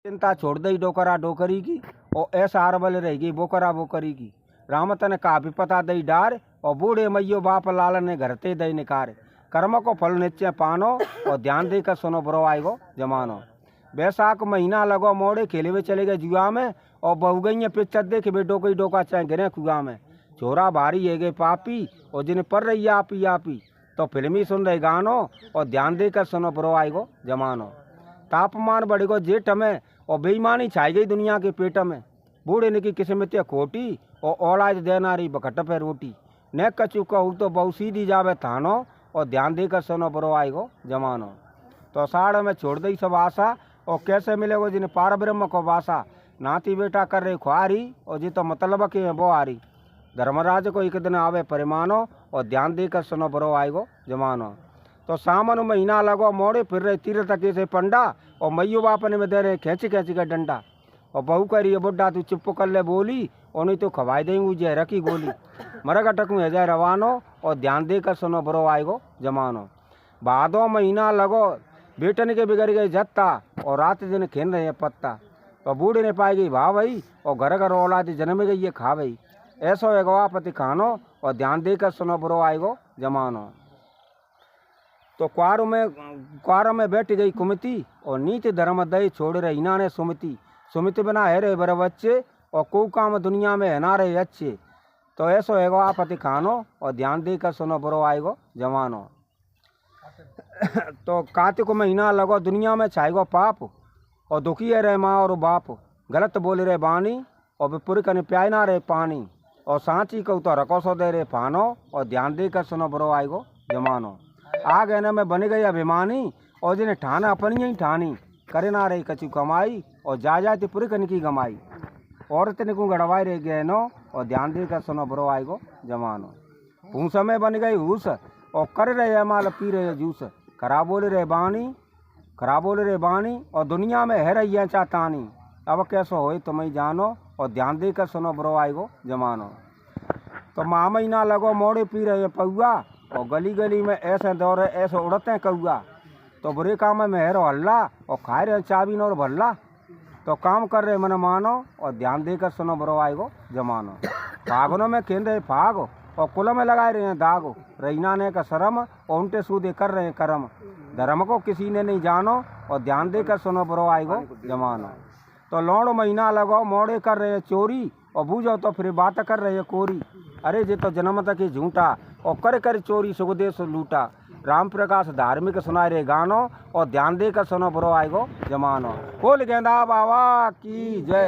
चिंता छोड़ दई डोकरा डोकरी की, और ऐसा आरबल रहेगी बोकरा बोकरी की। राम तने काफी पता दई डार, और बूढ़े मैयो बाप लाल ने घरते दई निकार। कर्म को फल निश्चय पानो, और ध्यान देकर सुनो बुरो आएगो जमानो। बैसाख महीना लगो मोड़े खेले हुए चले गए जुआ में, और बहु गई पिक्चर देखे बे डोकई डोका चाहे गिरे कुआ में। छोरा भारी है गए पापी, और जिन्हें पढ़ रही आपी आपी, तो फिल्मी सुन रहे गानो, और ध्यान देकर सुनो बुरो आएगो जमानो। तापमान बढ़ेगो जेठ में, और बेईमानी छाई गई दुनिया के पेट में। बूढ़े ने की किस्मत खोटी, और औलाद देनारी बखट पे रोटी। न कचू कहूँ तो बहु सीधी जावे थानो, और ध्यान देकर सुनो बुरो आएगो जमानो। तो अषाढ़ में छोड़ दई सब आशा, और कैसे मिलेगो जिन्हें पार ब्रह्म को वासा। नाती बेटा कर रहे खुआरी, और जी तो मतलब के वो आरी। धर्मराज को एक दिन आवे परिमानो, और ध्यान देकर सुनो बुरो आएगो जमानो। तो सावन महीना लगो मोड़े फिर रहे तीर्थ के से पंडा, और मैयो बाप ने में दे रहे खेच खेच का डंडा। और बहू कह रही है बुड्ढा तू चुप कर ले बोली, और नहीं तो खवाई देंगे जय रखी गोली। मरगा टकू है जय रवानो, और ध्यान देकर सुनो बुरो आएगो जमानो। भादो महीना लगो बेटन के बिगड़ गए जत्ता, और रात दिन खेल रहे पत्ता। तो बूढ़े ने पाई गई भाव भई, और घर घर औलाद जन्म गई ये खा भई। ऐसो एगवा पति खानो, और ध्यान देकर सुनो बुरो आएगो जमानो। तो क्वार में बैठ गई कुमति, और नीति धर्म दई छोड़ रही इना ने सुमति। सुमित बिना है रे बर बच्चे, और को काम दुनिया में है ना रहे अच्छे। तो ऐसो एगो पति खानो, और ध्यान देकर सुनो बुरो आएगो जमानो। तो कार्तिक महीना लगो दुनिया में छाएगो पाप, और दुखी है रे माँ और बाप। गलत बोले रे बानी, और विपुर कने प्याय ना रे पानी। और सांची कहू तो रको सो दे रे फानो, और ध्यान देकर सुनो बुरो आएगो जमानो। आग एने में बन गई अभिमानी, और जिन्हें ठाना अपनी ही ठानी। करे ना रही कचू कमाई, और जा जाती पूरी कन की गमाई। औरत ने को गड़वाई रे गहनो, और ध्यान देकर सुनो बुरो आएगो जमानो। भूस में बन गई हूस, और कर रहे माल पी रहे जूस। खराब बोले रे बानी, और दुनिया में है रही चातानी। अब कैसो हो तुम्हें जानो, और ध्यान देकर सुनो बुरो आएगो जमानो। तो माँ महीना लगो मोड़े पी रहे पौआ, और गली गली में ऐसे दौड़े ऐसे उड़ते हैं कौआ। तो बुरे काम में हेरो हल्ला, और खाए रहे चाबी और भल्ला। तो काम कर रहे मन मानो, और ध्यान देकर सुनो बुरो आएगो जमानो। फागनों में खेल रहे फाग, और कुल में लगाए रहे हैं दाग। रहीना ने का शर्म, और उल्टे सूदे कर रहे हैं कर्म। धर्म को किसी ने नहीं जानो, और ध्यान देकर सुनो बुरो आएगो जमानो। तो लौड़ महीना लगो मोड़े कर रहे हैं चोरी, और बूझो तो फिर बात कर रहे हैं कोरी। अरे जे तो जन्म तक ही झूठा, और कर चोरी सुखदेश लूटा। राम प्रकाश धार्मिक सुनाए रे गानो, और ध्यान देकर सुनो बुरो आएगो जमानो। बोल गेंदा बाबा की जय।